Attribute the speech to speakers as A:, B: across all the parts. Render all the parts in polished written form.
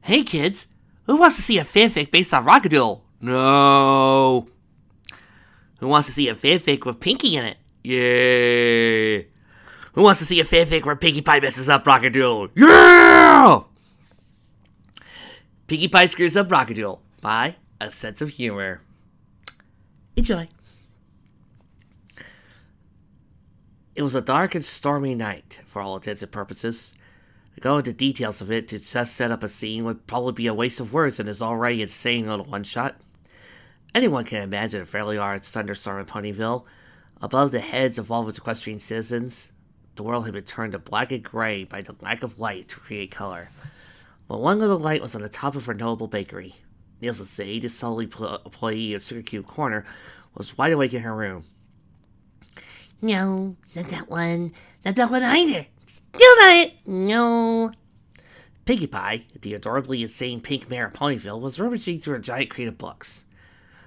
A: Hey kids, who wants to see a fanfic based on Rockadoodle? No. Who wants to see a fanfic with Pinkie in it? Yay. Who wants to see a fanfic where Pinkie Pie messes up Rockadoodle? Yeah! Pinkie Pie screws up Rockadoodle by a sense of humor. Enjoy. It was a dark and stormy night, for all intents and purposes. To go into details of it to just set up a scene would probably be a waste of words in this already insane little one-shot. Anyone can imagine a fairly large thunderstorm in Ponyville. Above the heads of all of its equestrian citizens, the world had been turned to black and gray by the lack of light to create color. But one little light was on the top of her noble bakery. Nielsen Zaid, the solely employee of Sugar Cube Corner, was wide awake in her room.
B: No, not that one. Not that one either. Still not it. No.
A: Pinkie Pie, the adorably insane pink mayor of Ponyville, was rummaging through her giant crate of books.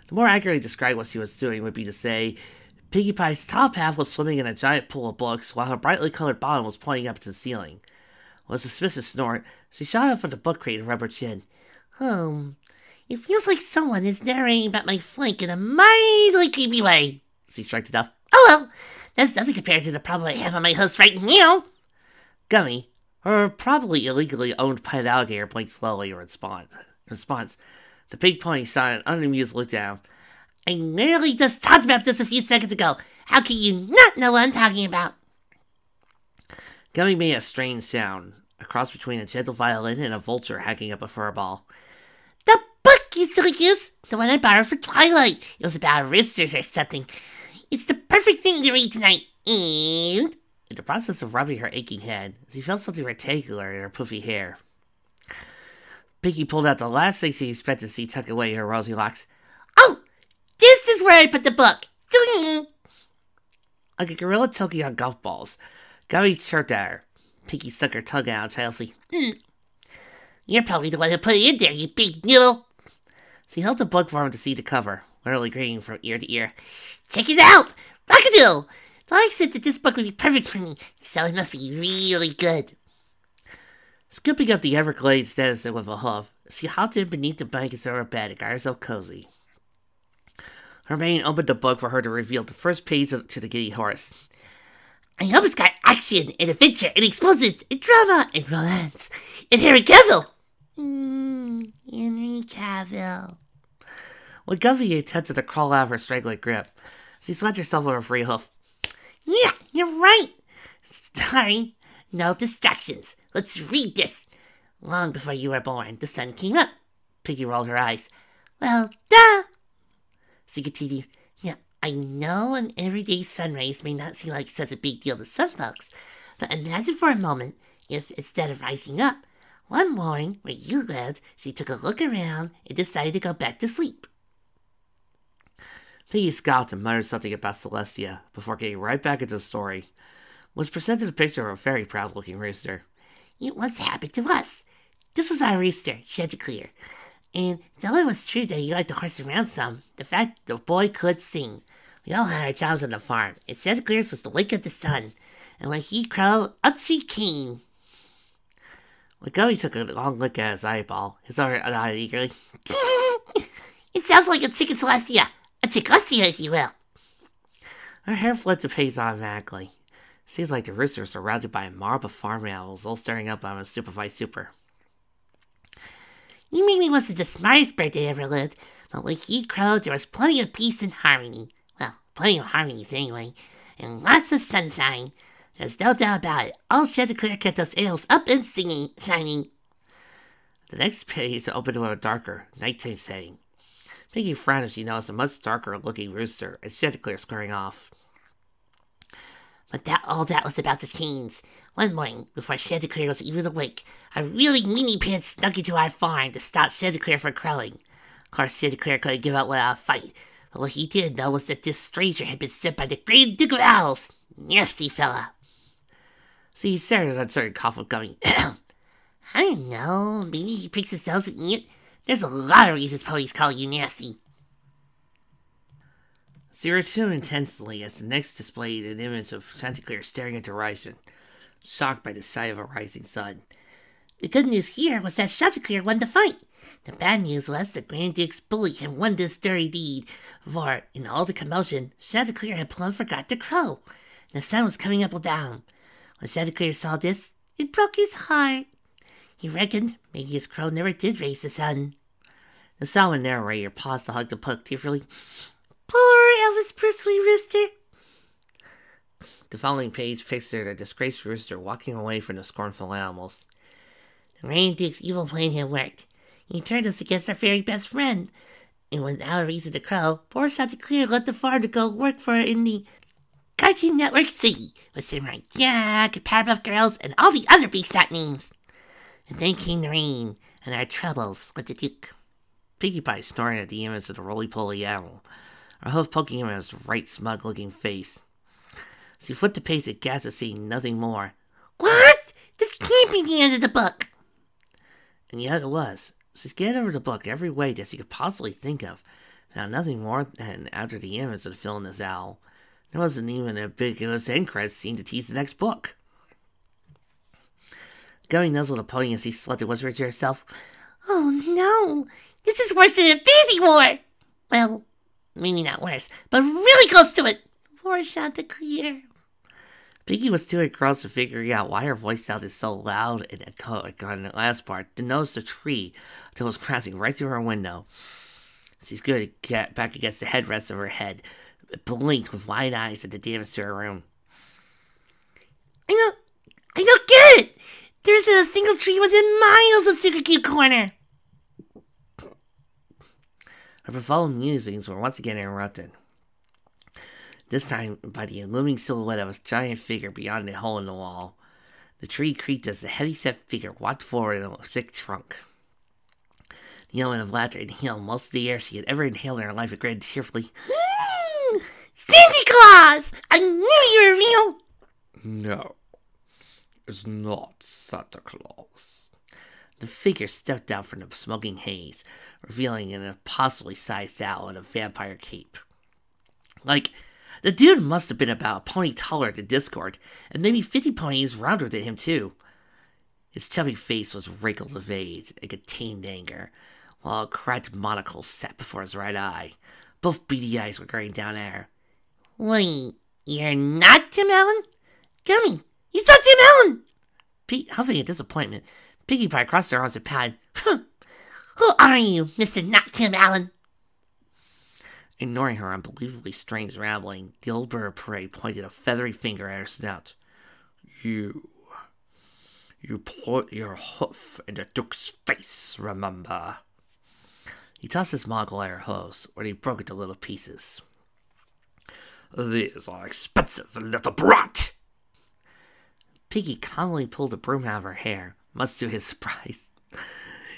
A: To more accurately describe what she was doing would be to say, Pinkie Pie's top half was swimming in a giant pool of books, while her brightly colored bottom was pointing up to the ceiling. With a suspicious snort, she shot up from the book crate and rubbed her chin.
B: It feels like someone is narrating about my flank in a mildly creepy way.
A: She shrugged it off.
B: Oh well, that's nothing compared to the problem I have on my host right now.
A: Gummy, her probably illegally owned pet alligator, blinked slowly in response. The pink pony shot an unamused look down.
B: I literally just talked about this a few seconds ago. How can you not know what I'm talking about?
A: Gummy made a strange sound, a cross between a gentle violin and a vulture hacking up a fur ball.
B: The book, you silly goose! The one I borrowed for Twilight. It was about roosters or something. It's the perfect thing to read tonight. And
A: in the process of rubbing her aching head, she felt something rectangular in her poofy hair. Pinkie pulled out the last thing she expected to see tucked away in her rosy locks.
B: Oh! This is where I put the book!
A: Like a gorilla choking on golf balls, Gummy chirped at her. Pinkie stuck her tongue out childishly.
B: You're probably the one who put it in there, you big noodle!
A: She held the book for him to see the cover, literally grinning from ear to ear.
B: Check it out! Rockadoodle! I said that this book would be perfect for me, so it must be really good.
A: Scooping up the Everglades denizen with a hoof, she hopped in beneath the blankets of her bed and got herself cozy. Hermione opened the book for her to reveal the first page to the giddy horse.
B: I hope it's got action and adventure and explosions and drama and romance and Henry Cavill. Henry Cavill.
A: When Gummy attempted to crawl out of her strangling grip, she slapped herself on her free hoof.
B: Yeah, you're right. Sorry. No distractions. Let's read this. Long before you were born, the sun came up.
A: Pinkie rolled her eyes.
B: Well, duh. She continued. Yeah, I know an everyday sun rays may not seem like such a big deal to some folks, but imagine for a moment if, instead of rising up, one morning where you lived, she took a look around and decided to go back to sleep.
A: Pinkie scoffed and muttered something about Celestia before getting right back into the story. Was presented a picture of a very proud-looking rooster.
B: It once happened to us. This was our rooster, Chanticleer. And though it was true that he liked to horse around some, the fact the boy could sing. We all had our jobs on the farm, and Chanticleer's was to wake up the sun. And when he crowed, up she came.
A: When Gummy took a long look at his eyeball, his owner nodded eagerly.
B: It sounds like a chicken Celestia. A Chicostia, if you will.
A: Her hair flipped to pace automatically. Seems like the rooster was surrounded by a mob of farm animals, all staring up on a supervised super.
B: You made me once the smartest bird that ever lived, but when he crowed, there was plenty of peace and harmony. Well, plenty of harmonies anyway, and lots of sunshine. There's no doubt about it. All Chanticleer kept those animals up and singing, shining.
A: The next page opened with a darker, nighttime setting. Pinkie frowned as she noticed a much darker-looking rooster and Chanticleer squaring off.
B: But all that was about to change. One morning, before Chanticleer was even awake, a really meanie pants snuck into our farm to stop Chanticleer from crowing. Of course, Chanticleer couldn't give up without a fight, but what he did know was that this stranger had been sent by the Grand Duke of Owls. Nasty fella.
A: So he stared at an uncertain cough of Gummy.
B: I don't know, maybe he picks his nose and eat it. There's a lot of reasons ponies call you nasty.
A: She tuned intensely as the next displayed an image of Chanticleer staring into horizon, shocked by the sight of a rising sun.
B: The good news here was that Chanticleer won the fight. The bad news was that Grand Duke's bully had won this dirty deed, for, in all the commotion, Chanticleer had plumb forgot to crow. The sun was coming up and down. When Chanticleer saw this, it broke his heart. He reckoned maybe his crow never did raise the sun. The solemn narrator paused to hug the book tearfully. Poor Elvis Presley rooster.
A: The following page pictured a disgraced rooster walking away from the scornful animals.
B: The Grand Duke's evil plan had worked. He turned us against our very best friend. And without a reason to crow, poor Chanticleer left the farm to go work for it in the Cartoon Network City with Samurai Jack, Powerpuff Girls, and all the other big shot names. And then came the rain, and our troubles with the Duke.
A: Pinkie Pie snoring at the image of the roly-poly animal, her hoof poking him in his right smug-looking face. As he flipped the page, it gasped to see nothing more.
B: What? This can't be the end of the book.
A: And yet it was. She scanned over the book every way that she could possibly think of, found nothing more than after the image of the villainous owl. There wasn't even a ambiguous end credits scene to tease the next book. Gummy nuzzled a pony as he slept and whispered to herself,
B: Oh no, this is worse than Infinity War! Well, maybe not worse, but really close to it. Poor Chanticleer.
A: Pinkie was too engrossed in figuring out why her voice sounded so loud and echoic on the last part to notice the tree until it was crashing right through her window. She scooted to get back against the headrest of her head, blinked with wide eyes at the damage to her room.
B: I don't get it! There isn't a single tree within miles of Sugar Cube Corner!
A: Her befuddled musings were once again interrupted. This time by the looming silhouette of a giant figure beyond the hole in the wall. The tree creaked as the heavy-set figure walked forward in a thick trunk. The element of laughter inhaled most of the air she had ever inhaled in her life and grinned tearfully.
B: Santa Claus! I knew you were real!
A: No, it's not Santa Claus. The figure stepped out from the smoking haze, revealing an impossibly sized owl in a vampire cape. The dude must have been about a pony taller than Discord, and maybe 50 ponies rounder than him too. His chubby face was wrinkled with age and contained anger, while a cracked monocle sat before his right eye. Both beady eyes were glaring down at her.
B: Wait, you're not Tim Allen? Gummy, he's not Tim Allen!
A: Huffing in disappointment, Pinkie Pie crossed her arms and pouted.
B: Who are you, Mr. Not Tim Allen?
A: Ignoring her unbelievably strange rambling, the old bird of prey pointed a feathery finger at her snout. You put your hoof in the Duke's face, remember? He tossed his monocle at her hooves, where he broke it to little pieces. These are expensive, little brat! Pinkie calmly pulled a broom out of her hair, much to his surprise.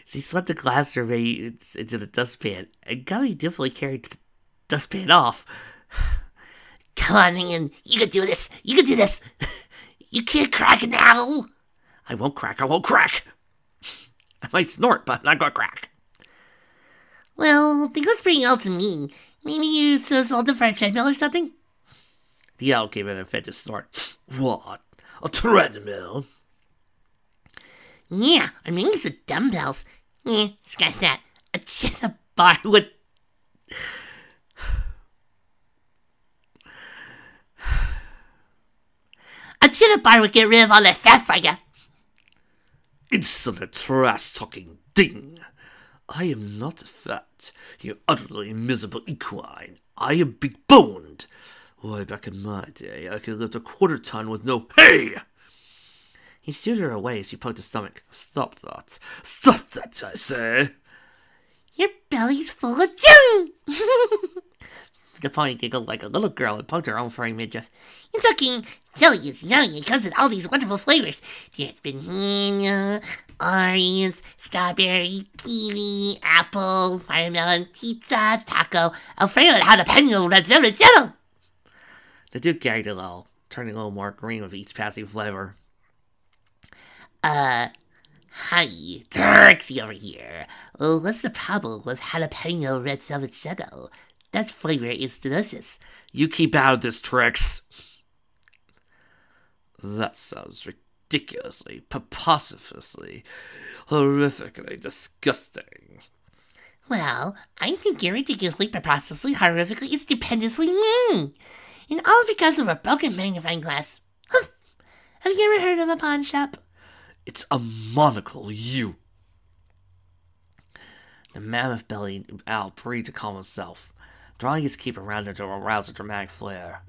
A: She swept the glass remains into the dustpan, and Gummy deftly carried the dustpan off.
B: Come on, man. You can do this. You can do this. You can't crack an owl.
A: I won't crack. I might snort, but I'm not gonna crack.
B: Well, think let's bring out to me. Maybe you sold it for a treadmill or something?
A: The owl gave an offended snort. What? A treadmill?
B: Yeah, I mean, it's the dumbbells. Scratch that. A cheddar bar would... A cheddar bar would get rid of all that fat for you.
A: Insolent, trash-talking ding! I am not fat, you utterly miserable equine. I am big-boned. Why, back in my day, I could lift a quarter-ton with no hay! He shooed her away as she poked his stomach. Stop that. Stop that, I say!
B: Your belly's full of junk!
A: The pony giggled like a little girl and poked her own furry midriff.
B: It's okay. Jelly is young and comes in all these wonderful flavors. There's banana, orange, strawberry, kiwi, apple, watermelon, pizza, taco, Alfredo, and jalapeno, red velvet jello.
A: The Duke gagged a little, turning a little more green with each passing flavor.
B: Hi, Trixie over here. What's the problem with jalapeno red velvet jello? That flavor is delicious.
A: You keep out of this, Trix. That sounds ridiculously, preposterously, horrifically disgusting.
B: Well, I think you're ridiculously, preposterously, horrifically, stupendously mean. And all because of a broken magnifying glass. Humph. Have you ever heard of a pawn shop?
A: It's a monocle, you. The mammoth-bellied owl breathed to calm himself, drawing his cape around him to arouse a dramatic flare.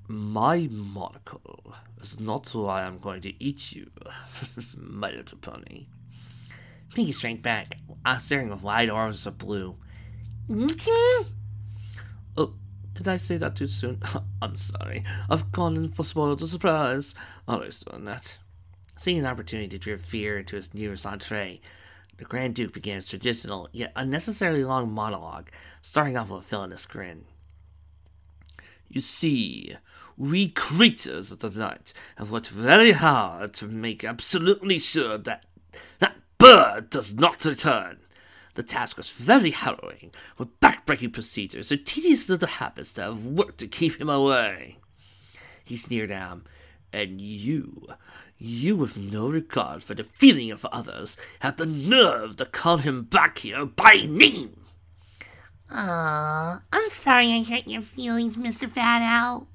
A: My monocle is not why I'm going to eat you, my little pony.
B: Pinkie shrank back, staring with wide arms of blue.
A: Oh, did I say that too soon? I'm sorry. I've gone in for spoiled the surprise. Always doing that.
B: Seeing an opportunity to drive fear into his newest entree, the Grand Duke began his traditional, yet unnecessarily long monologue, starting off with a villainous grin.
A: You see, we creatures of the night have worked very hard to make absolutely sure that that bird does not return. The task was very harrowing, with back-breaking procedures and tedious little habits that have worked to keep him away. He sneered at him. And you with no regard for the feeling of others, have the nerve to call him back here by name.
B: Aww, I'm sorry I hurt your feelings, Mr. Fat Owl.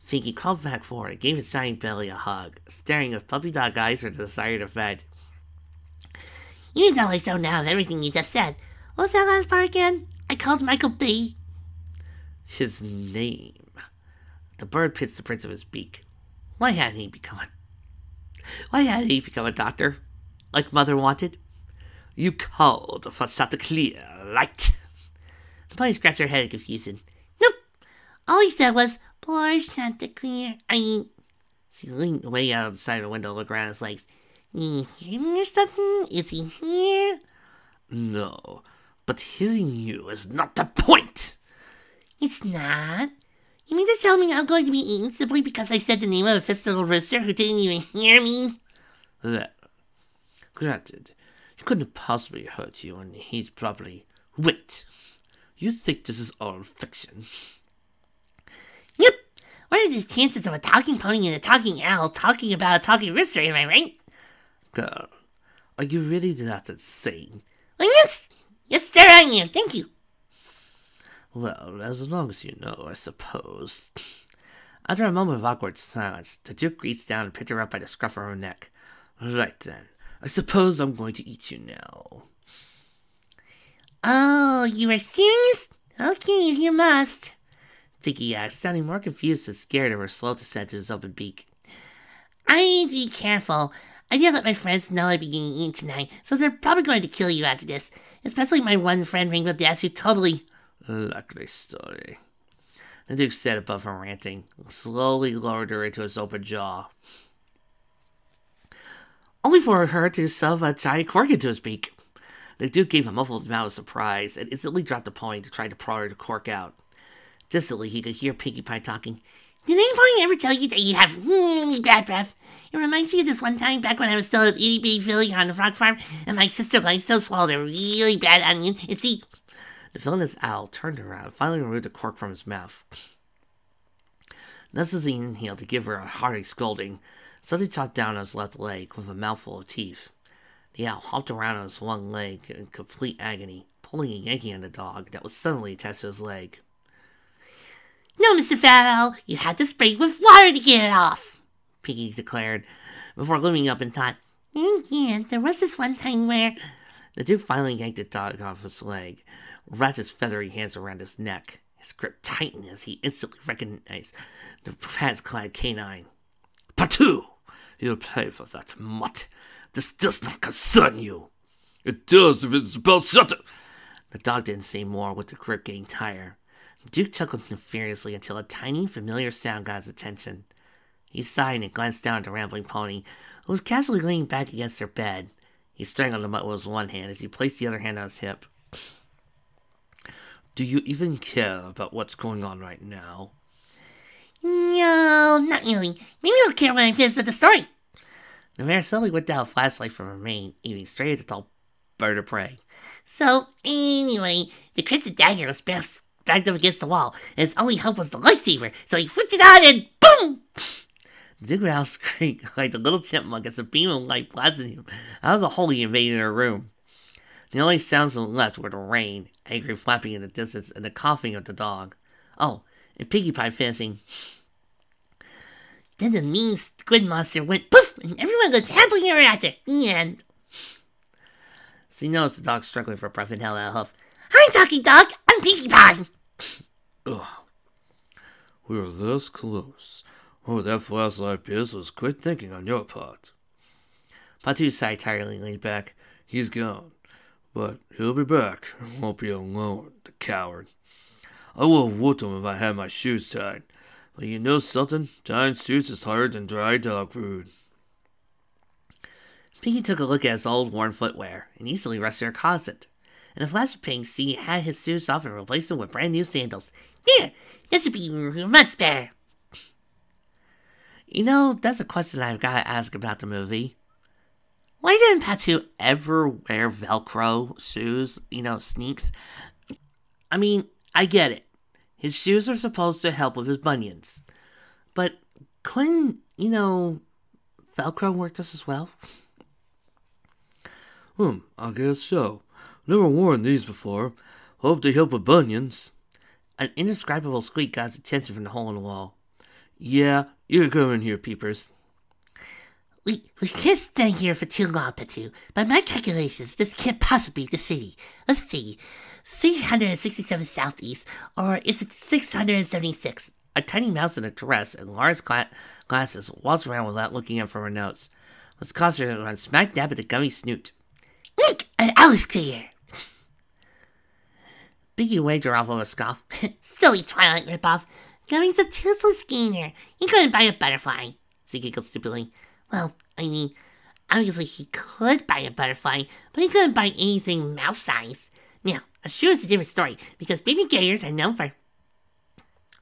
B: Pinkie crawled back forward and gave his giant belly a hug, staring with puppy dog eyes with the desire to fed. You know I so now of everything you just said. What was that last part again? I called Michael B.
A: His name.
B: The bird pits the prints of his beak. Why hadn't he become a doctor, like Mother wanted?
A: You called for Chanticleer, right?
B: The pony scratched her head in confusion. Nope. All he said was, poor Chanticleer. She leaned way out of the side of the window to look around his legs. You hear me or something? Is he here?
A: No, but hearing you is not the point.
B: It's not? You mean to tell me I'm going to be eaten simply because I said the name of a festival rooster who didn't even hear me?
A: Well, granted, he couldn't have possibly hurt you, and he's probably... Wait, you think this is all fiction?
B: Yep. What are the chances of a talking pony and a talking owl talking about a talking rooster, am I right?
A: Girl, are you really that insane?
B: Well, yes! Yes, sir, I am. Thank you.
A: Well, as long as you know, I suppose. After a moment of awkward silence, the Duke reached down and picked her up by the scruff of her neck. Right then, I suppose I'm going to eat you now.
B: Oh, you are serious? Okay, if you must. Pinkie asked, sounding more confused and scared of her slow descent to his open beak. I need to be careful. I did let my friends know I'd be getting eaten tonight, so they're probably going to kill you after this. Especially my one friend, Rainbow Dash, who totally...
A: Likely story. The Duke said above her ranting, slowly lowered her into his open jaw.
B: Only for her to shove a giant cork into his beak. The Duke gave a muffled amount of surprise and instantly dropped the pony to try to pry the cork out. Distantly, he could hear Pinkie Pie talking. Did any pony ever tell you that you have really bad breath? It reminds me of this one time back when I was still at itty bitty Philly on the frog farm, and my sister Limestone swallowed a really bad onion. It's the...
A: The villainous owl turned around, finally removed the cork from his mouth. Thus as he inhaled to give her a hearty scolding, suddenly chopped down on his left leg with a mouthful of teeth. The owl hopped around on his one leg in complete agony, pulling and yanking on the dog that was suddenly attached to his leg.
B: No, Mr. Fat Owl, you had to spray with water to get it off, Pinkie declared, before looming up in thought. Yeah, there was this one time where...
A: The Duke finally yanked the dog off his leg, wrapped his feathery hands around his neck. His grip tightened as he instantly recognized the pads-clad canine. Patu! You'll pay for that, mutt. This does not concern you. It does if it's about shut up. The dog didn't say more, with the grip getting tighter. The Duke chuckled furiously until a tiny, familiar sound got his attention. He sighed and glanced down at the rambling pony, who was casually leaning back against her bed. He strangled the mutt with his one hand as he placed the other hand on his hip. Do you even care about what's going on right now?
B: No, not really. Maybe I'll care when I finish with the story. The mare suddenly whipped out a flashlight from her mane, aiming straight at the tall bird of prey. So, anyway, the crimson dagger was backed up against the wall, and his only hope was the lightsaber, so he flicked it on and boom!
A: Duke Mouse screamed like the little chipmunk as a beam of light blasted him out of the hole he invaded her room. The only sounds left were the rain, angry flapping in the distance, and the coughing of the dog. Oh, and Pinkie Pie fancying.
B: Then the mean squid monster went poof, and everyone lived happily ever after. The end.
A: So you noticed the dog struggling for breath and held out a hoof.
B: Hi, Doggy Dog. I'm Pinkie Pie.
C: Ugh. We were this close. Oh, that flashlight biz was quick thinking on your part.
A: Patu sighed tiredly and leaned back.
C: He's gone. But he'll be back. Won't be alone, the coward. I would have whooped him if I had my shoes tied. But you know something? Tying shoes is harder than dry dog food.
A: Pinkie took a look at his old worn footwear and easily rushed to her closet. In a flash of pink, she had his shoes off and replaced them with brand new sandals.
B: There! This would be much better.
A: You know, that's a question I've got to ask about the movie. Why didn't Patu ever wear Velcro shoes, sneaks? I mean, I get it. His shoes are supposed to help with his bunions. But couldn't, Velcro work just as well?
C: I guess so. Never worn these before. Hope they help with bunions.
A: An indescribable squeak got his attention from the hole in the wall.
C: Yeah, you come in here, peepers.
B: We can't stay here for too long, Patu. By my calculations, this can't possibly be the city. Let's see. 367 southeast, or is it 676?
A: A tiny mouse in a dress and large glasses waltzed around without looking up from her notes. Was caused her to run smack dab at the gummy snoot.
B: Look, an owl's clear.
A: Pinkie waved her off with a scoff.
B: Silly Twilight ripoff. Gummy's a toothless gainer. He couldn't buy a butterfly.
A: She giggled stupidly.
B: Well, I mean, obviously he could buy a butterfly, but he couldn't buy anything mouse-sized. Now, a shoe is a different story, because baby gators are known for...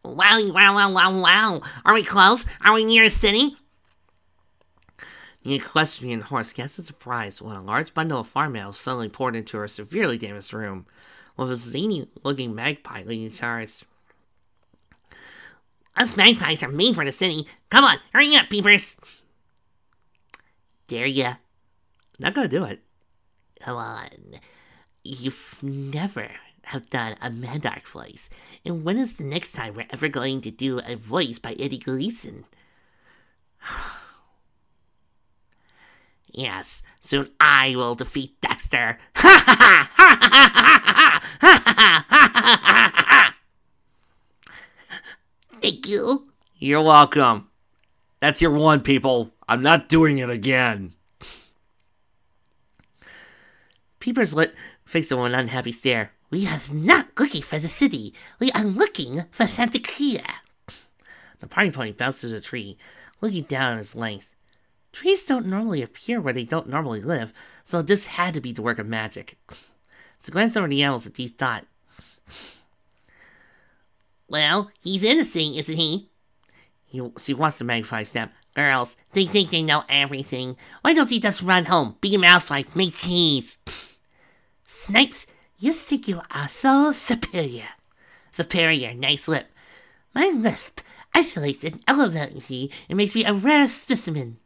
B: Wow. Are we close? Are we near a city?
A: The equestrian horse guessed in surprise when a large bundle of farm mail suddenly poured into her severely damaged room, with a zany-looking magpie leading the charge.
B: Us magpies are made for the city. Come on, hurry up, peepers.
A: Dare ya? Not gonna do it.
B: Come on. You've never have done a Mandark voice. And when is the next time we're ever going to do a voice by Eddie Gleason? Yes, soon I will defeat Dexter. Thank you.
A: You're welcome. That's your one, people. I'm not doing it again. Peepers fixed him with an unhappy stare.
B: We are not looking for the city. We are looking for Santa Clara.
A: The party pony bounced to the tree, looking down at its length. Trees don't normally appear where they don't normally live, so this had to be the work of magic. So glanced over the animals with deep thought.
B: Well, he's innocent, isn't he?
A: She wants the magpie snap.
B: Girls, they think they know everything. Why don't you just run home, be a mousewife, make cheese? Snakes, you think you are so superior. Superior, nice lip. My lisp isolates and elevates me and makes me a rare specimen.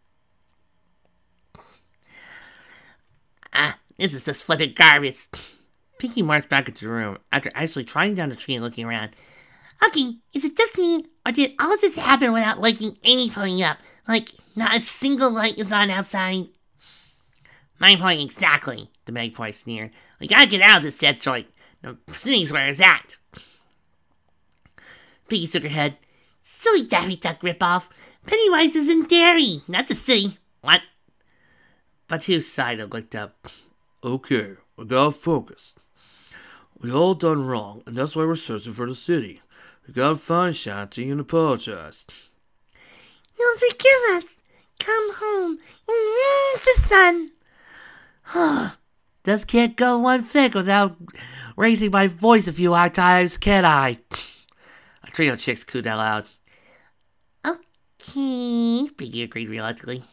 B: This is just flipping garbage.
A: Pinkie marched back into the room after actually trying down the tree and looking around.
B: Okay, is it just me, or did all this happen without lighting anything up? Like, not a single light is on outside?
A: My point exactly, the magpie sneered. We gotta get out of this dead joint. The city's where it's at.
B: Pinkie shook her head. Silly Daffy Duck ripoff. Pennywise is in Derry, not the city.
A: What? Patu sighed and looked up.
C: Okay, we gotta focus. We all done wrong, and that's why we're searching for the city. We gotta find Shanty and apologize.
B: You'll forgive us. Come home and the sun.
A: This can't go one thick without raising my voice a few high times, can I? A trio of chicks cooed out loud.
B: Okay,
A: Pinkie agreed reluctantly.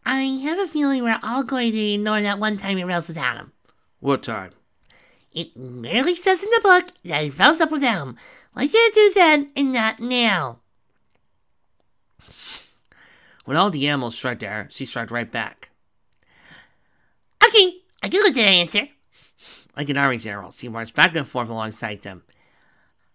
B: I have a feeling we're all going to ignore that one time it rose with Adam.
C: What time?
B: It literally says in the book that it rose up with Adam. Why did it do then and not now?
A: When all the animals shrugged at her, she shrugged right back.
B: Okay, I do get that answer.
A: Like an army general, she marched back and forth alongside them.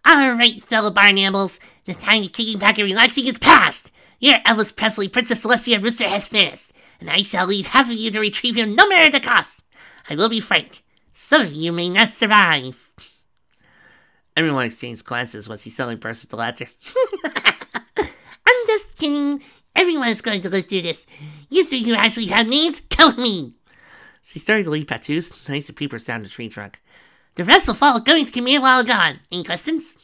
B: Alright, fellow barn animals, the time of kicking back and relaxing is past. Your Elvis Presley, Princess Celestia, and Rooster has finished, and I shall lead half of you to retrieve him no matter the cost. I will be frank, some of you may not survive.
A: Everyone exchanged glances when she suddenly burst into laughter.
B: I'm just kidding. Everyone is going to go through this. You three who actually have names, come with me.
A: She started to lead Patus, nice to peepers down the tree trunk.
B: The rest will follow Going's command while gone. Any questions?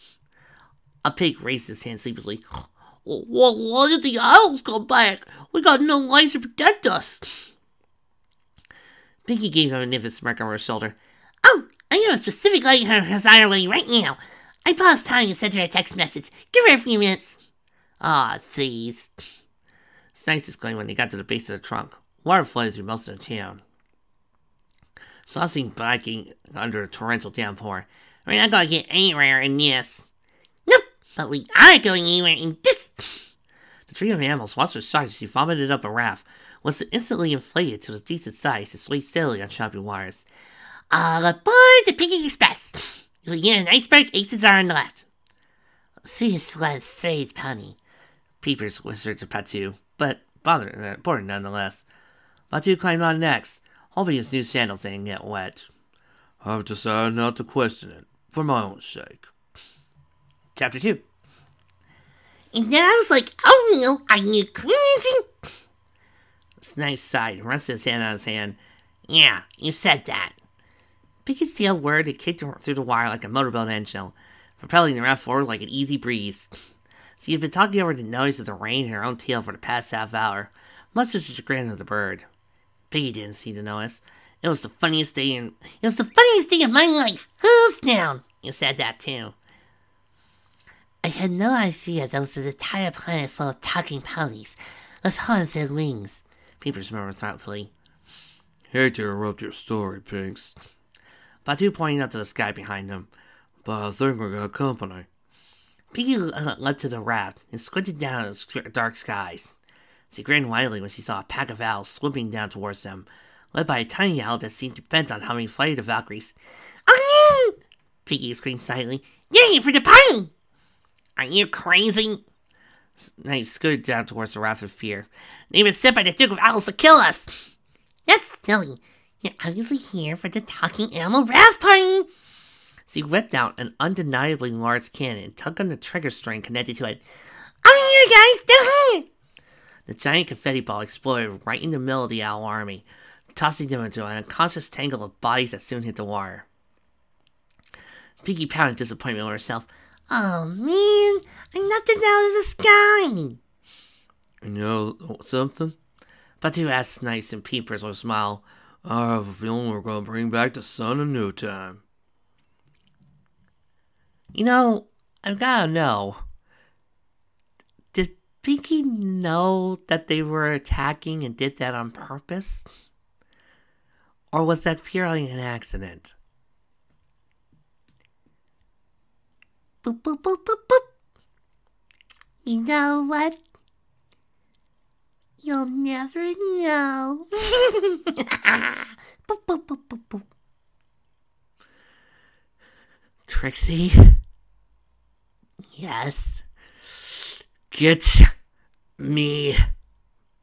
A: A pig raised his hand sleepily.
D: Well, why did the owls come back? We got no lights to protect us.
A: Pinkie gave him a nifted smirk over his shoulder.
B: Oh, I have a specific light in her desire way right now. I paused time and sent her a text message. Give her a few minutes.
A: Ah, jeez. Snipes exclaimed when they got to the base of the trunk. Water flowed through most of the town. Saucing biking under a torrential downpour.
B: We're not going to get anywhere in this. Nope, but we are going anywhere in this.
A: The trio of animals watched her shocked as she vomited up a raft, was instantly inflated to a decent size to sway steadily on choppy waters.
B: All aboard the Pinkie Express. You'll hear an iceberg, aces are on the left. See us one straight, pony.
A: Peepers whispered to Patu, but bored nonetheless. Patu climbed on next, hoping his new sandals didn't get wet.
C: I've decided not to question it, for my own sake.
A: Chapter 2.
B: And then I was like, oh no, are you crazy?
A: Snipes sighed and rested his hand on his hand.
B: Yeah, you said that.
A: Pinkie's tail whirred and kicked through the wire like a motorboat engine, propelling the raft forward like an easy breeze. She had been talking over the noise of the rain in her own tail for the past half hour, much to the chagrin of the bird. Pinkie didn't seem to notice. It was the funniest day
B: of my life. Who's down? You said that too. I had no idea there was an entire planet full of talking ponies with horns and wings.
A: Peepers murmured thoughtfully.
C: Hate to interrupt your story, Pinks.
A: Patu pointed up to the sky behind him.
C: But I think we got company.
A: Pinkie leapt to the raft and squinted down at the dark skies. She grinned widely when she saw a pack of owls swooping down towards them, led by a tiny owl that seemed bent on having flighted the Valkyries.
B: Oh no!
A: Pinkie screamed silently.
B: You're here for the pony!
A: Are you crazy? Snipes scooted down towards the raft in fear. They've been sent by the Duke of Owls to kill us!
B: That's silly. You're obviously here for the talking animal raft party!
A: She whipped out an undeniably large cannon and tugged on the trigger string connected to it.
B: I'm here, guys! Down here!
A: The giant confetti ball exploded right in the middle of the owl army, tossing them into an unconscious tangle of bodies that soon hit the water. Pinkie pounded disappointment with herself.
B: Oh man, I knocked it out of the sky!
C: And you know something?
A: Patu asked Snipes and Peepers with a smile.
C: I have a feeling we're going to bring back the sun in no time.
A: You know, I've got to know. Did Pinkie know that they were attacking and did that on purpose? Or was that purely an accident?
B: Boop, boop, boop, boop, boop. You know what? You'll never know. Boop, boop, boop, boop, boop.
A: Trixie?
B: Yes.
A: Get me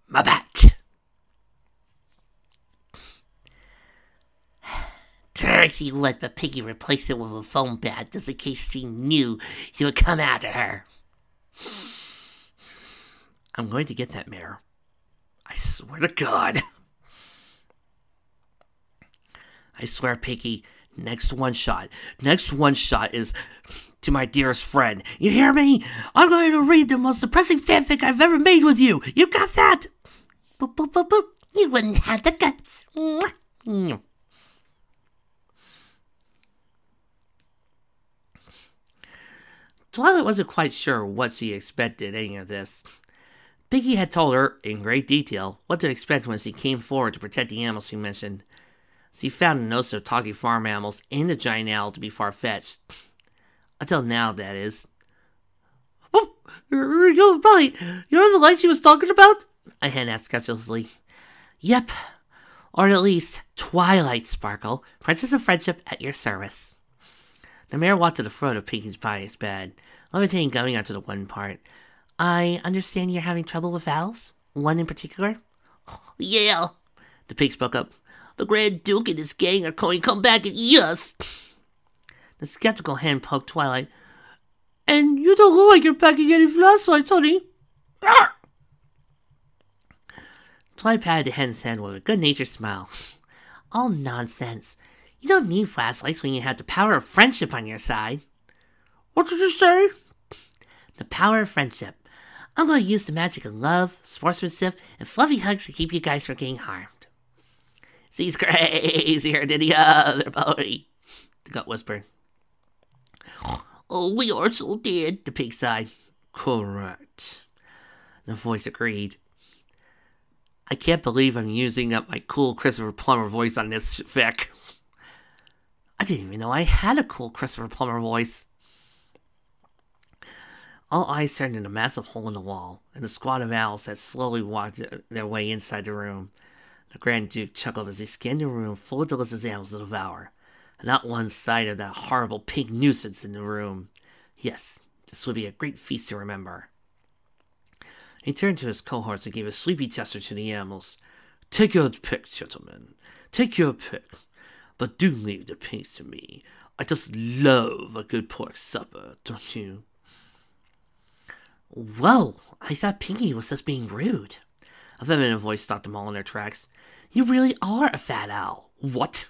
A: my bat.
B: Trixie was, but Pinkie replaced it with a foam bat just in case she knew you would come after her.
A: I'm going to get that mare. I swear to God. I swear, Pinkie, next one shot is to my dearest friend. You hear me? I'm going to read the most depressing fanfic I've ever made with you. You got that?
B: Boop, boop, boop, boop. You wouldn't have the guts. Mwah.
A: Twilight wasn't quite sure what she expected any of this. Pinkie had told her, in great detail, what to expect when she came forward to protect the animals she mentioned. She found most of the talking farm animals and the giant owl to be far-fetched. Until now, that is.
D: Oh, you're right. You know the light she was talking about?
A: I asked skeptically. Yep. Or at least Twilight Sparkle, Princess of Friendship at your service. The mayor walked to the foot of Pinkie's pious bed, levitating going onto the one part. I understand you're having trouble with vowels? One in particular?
D: Yeah,
A: The pig spoke up.
D: the Grand Duke and his gang are going to come back and eat us.
A: The skeptical hand poked Twilight.
D: And you don't look like you're packing any flashlights, honey. Arr!
A: Twilight patted the hen's hand with a good-natured smile. All nonsense. You don't need flashlights when you have the power of friendship on your side.
D: What did you say?
A: The power of friendship. I'm going to use the magic of love, sportsmanship, and fluffy hugs to keep you guys from getting harmed. She's crazier than the other boy, the goat whispered.
D: Oh, we are so dead.
A: The pig sighed.
C: Correct.
A: The voice agreed. I can't believe I'm using up my cool Christopher Plummer voice on this Vic. I didn't even know I had a cool Christopher Plummer voice. All eyes turned in a massive hole in the wall, and a squad of owls had slowly walked their way inside the room. The Grand Duke chuckled as he scanned the room full of delicious animals to devour. Not one sight of that horrible pink nuisance in the room. Yes, this would be a great feast to remember. He turned to his cohorts and gave a sleepy gesture to the animals.
C: Take your pick, gentlemen. Take your pick. But do leave the pinks to me. I just love a good pork supper, don't you?
A: Whoa, I thought Pinkie was just being rude. A feminine voice stopped them all in their tracks. You really are a fat owl.
C: What?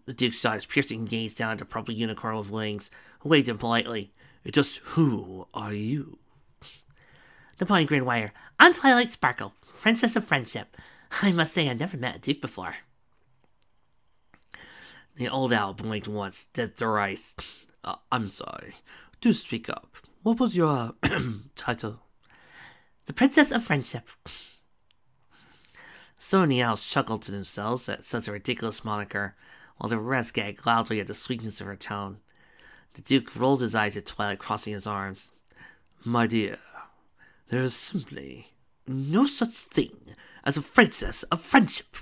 A: The Duke shot his piercing gaze down at the purple unicorn with wings, who waved him politely.
C: Just who are you?
A: The pony grinned wider. I'm Twilight Sparkle, Princess of Friendship. I must say I've never met a Duke before. The old owl blinked once, then thrice.
C: I'm sorry. Do speak up. What was your title?
A: The Princess of Friendship. Some of the owls chuckled to themselves at such a ridiculous moniker, while the rest gagged loudly at the sweetness of her tone. The Duke rolled his eyes at Twilight, crossing his arms.
C: My dear, there is simply no such thing as a princess of friendship.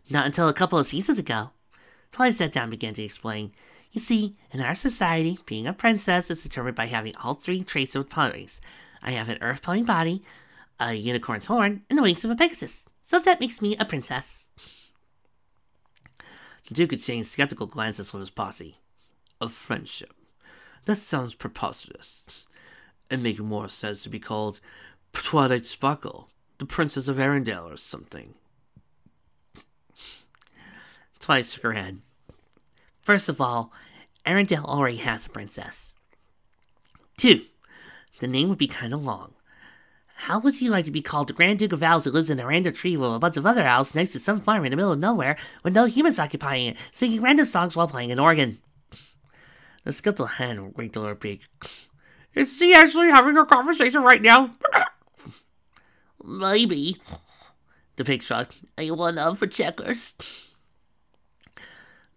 A: Not until a couple of seasons ago. Twilight sat down and began to explain. You see, in our society, being a princess is determined by having all three traits of ponies. I have an earth pony body, a unicorn's horn, and the wings of a Pegasus. So that makes me a princess. The Duke exchanged skeptical glances with his posse.
C: Of friendship. That sounds preposterous. It'd make more sense to be called Twilight Sparkle, the Princess of Arendelle or something.
A: Twilight shook her head. First of all, Arendelle already has a princess. 2. The name would be kind of long. How would you like to be called the Grand Duke of Owls who lives in a random tree with a bunch of other owls next to some farm in the middle of nowhere with no humans occupying it, singing random songs while playing an organ? The skeletal hen wrinkled her beak.
D: Is he actually having a conversation right now?
B: Maybe.
A: The pig shrugged.
B: I want up for checkers.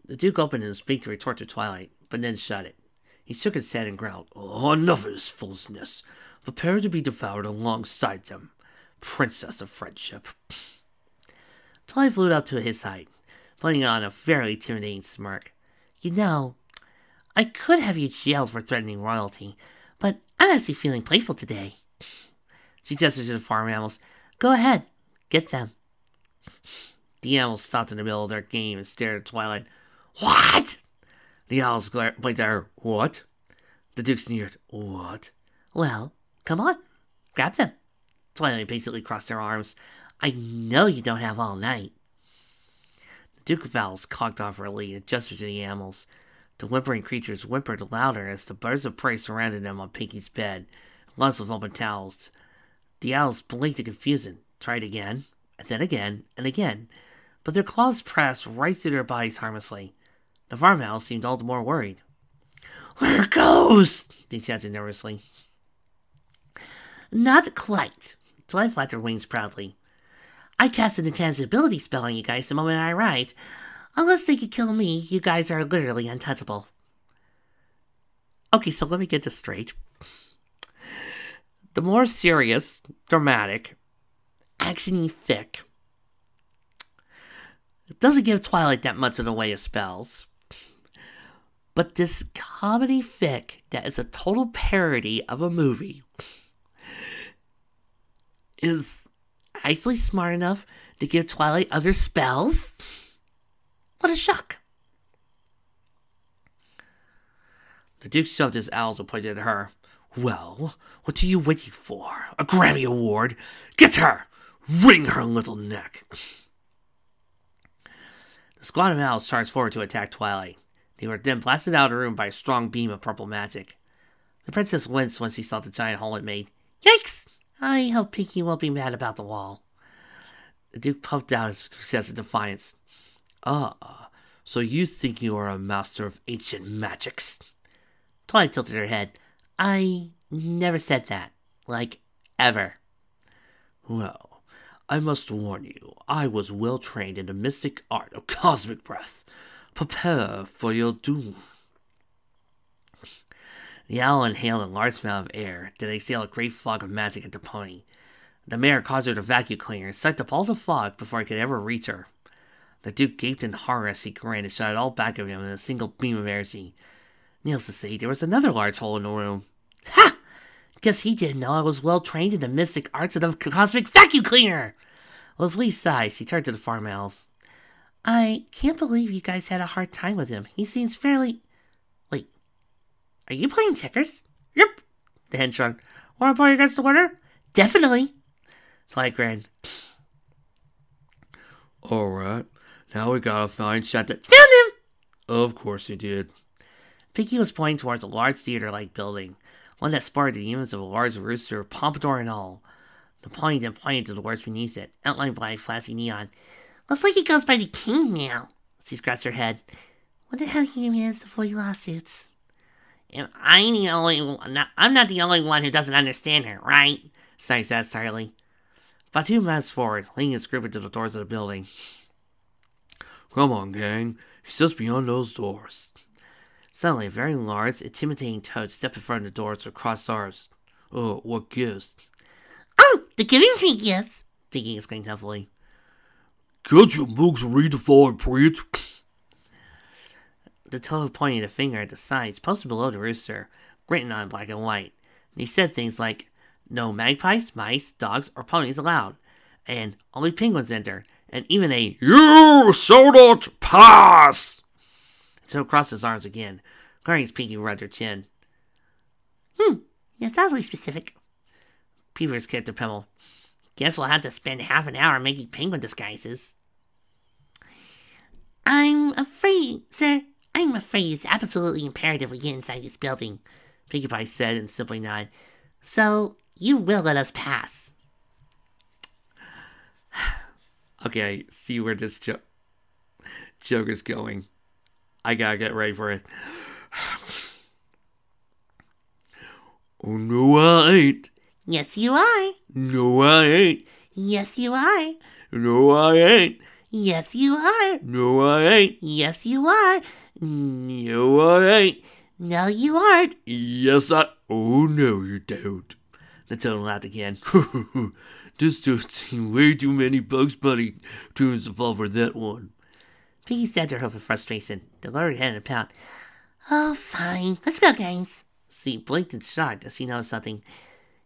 A: The Duke opened his beak to retort to Twilight, but then shut it. He shook his head and growled.
C: Oh, enough of this foolishness. Prepare to be devoured alongside them. Princess of Friendship.
A: Twilight flew up to his height, putting on a very intimidating smirk. You know, I could have you jailed for threatening royalty, but I'm actually feeling playful today. She gestured to the farm animals. Go ahead, get them. The animals stopped in the middle of their game and stared at Twilight. What?
C: The owls blinked at her. What? The Duke sneered. What?
A: Well, come on, grab them. Twilight basically crossed her arms. I know you don't have all night. The Duke of Owls cocked off her lead and gestured to the animals. The whimpering creatures whimpered louder as the birds of prey surrounded them on Pinkie's bed, lots of open towels. The owls blinked in confusion, tried again, and then again, and again, but their claws pressed right through their bodies harmlessly. The farm owls seemed all the more worried. Where it goes? They chanted nervously. Not quite. Twilight flapped her wings proudly. I cast an intangibility spell on you guys the moment I arrived. Unless they could kill me, you guys are literally untouchable. Okay, so let me get this straight. The more serious, dramatic, actiony fic. It doesn't give Twilight that much in the way of spells. But this comedy fic that is a total parody of a movie is actually smart enough to give Twilight other spells? What a shock. The Duke shoved his owls and pointed at her. Well, what are you waiting for? A Grammy Award? Get her! Wring her little neck! The squad of owls charged forward to attack Twilight. They were then blasted out of the room by a strong beam of purple magic. The princess winced when she saw the giant hole it made. Yikes! I hope Pinkie won't be mad about the wall. The Duke puffed out his chest in defiance. Ah, so you think you are a master of ancient magics? Twilight tilted her head. I never said that. Like, ever. Well, I must warn you, I was well trained in the mystic art of cosmic breath. Prepare for your doom. The owl inhaled a large amount of air, then exhaled a great fog of magic at the pony. The mayor caused her to vacuum cleaner and sucked up all the fog before it could ever reach her. The Duke gaped in horror as he grinned and shot it all back at him in a single beam of energy. Needless to say, there was another large hole in the room. Ha! Guess he didn't know I was well trained in the mystic arts of the cosmic vacuum cleaner! With a pleased sigh, she turned to the farm owls. I can't believe you guys had a hard time with him. He seems fairly... Wait, are you playing checkers? Yep, the hen shrugged. Want to play against the winner? Definitely. Twilight grinned.
C: Alright, now we gotta find Shanta.
A: Found him!
C: Of course you did.
A: Pinkie was pointing towards a large theater-like building, one that sported the image of a large rooster, pompadour and all. The pony then pointed to the words beneath it, outlined by flashy neon. Looks like he goes by the king now. She scratched her head. Wonder how he managed to avoid lawsuits. And I'm not the only one who doesn't understand her, right? Sighed said entirely. About 2 minutes forward, leading his group into the doors of the building.
C: Come on, gang. He's just beyond those doors.
A: Suddenly, a very large, intimidating toad stepped in front of the doors with crossed arms.
C: Oh, what gives?
D: Oh, the giving tree, yes.
A: Pinkie exclaimed heavily.
C: Get your mooks redefined, preach.
A: The toad pointed a finger at the signs posted below the rooster, written on black and white. And he said things like, no magpies, mice, dogs, or ponies allowed, and only penguins enter, and even a
C: You shall not pass!
A: The toad crossed his arms again, glaring at Pinkie rubbed her chin.
D: That's awfully specific.
A: Peepers kicked a pebble. Guess we'll have to spend half an hour making penguin disguises.
D: I'm afraid, sir. I'm afraid it's absolutely imperative we get inside this building,
A: Pinkie Pie said and simply nodded.
D: So, you will let us pass.
A: Okay, I see where this joke is going. I gotta get ready for it.
C: Oh, no, I ain't.
D: Yes, you are.
C: No, I ain't.
D: Yes, you are.
C: No, I ain't.
D: Yes, you are.
C: No, I ain't.
D: Yes, you are.
C: No, I ain't.
D: No, you aren't.
C: Yes, I... Oh, no, you don't.
A: The toad laughed again.
C: This just seemed way too many Bugs Bunny tunes to fall for that one.
A: Pinkie stabbed her hoof with frustration, then lowered her head in a pout.
D: Oh, fine. Let's go, guys.
A: She blinked in shock as she noticed something.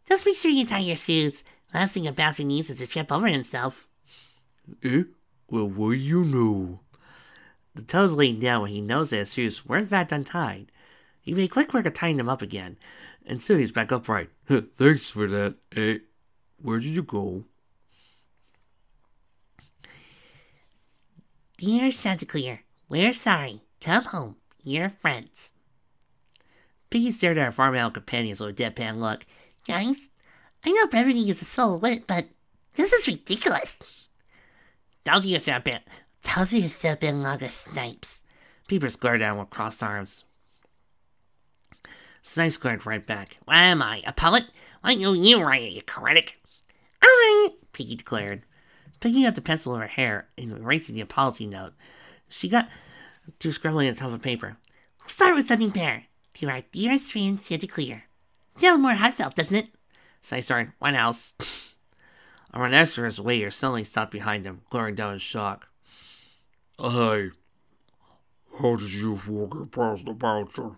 D: Just make sure you tie your suits. Last thing a bouncer needs is to trip over himself.
C: Eh? Well, what do you know?
A: The toad leaned down when he noticed that his shoes were in fact untied. He made quick work of tying them up again, and soon he was back upright.
C: Thanks for that. Eh? Where did you go?
D: Dear Chanticleer, we're sorry. Come home. You're friends.
A: Pinkie stared at her farm animal companions with a deadpan look.
D: Guys, I know brevity is a soul lit, but this is ridiculous.
A: Told you so, bit.
D: Told you so, bit longer, Snipes.
A: Peepers glared at him with crossed arms. Snipes glared right back. What am I, a poet? Why don't you write it, you critic?
D: All right,
A: Pinkie declared. Picking up the pencil in her hair and erasing the apology note, she got to scribbling on top of paper.
D: We'll start with something better. To our dearest friend, Chanticleer. Sounds more heartfelt, doesn't it?
A: Snipes started. What else? A rhinoceros waiter suddenly stopped behind him, glaring down in shock.
C: Hey, how did you fool get past the bouncer?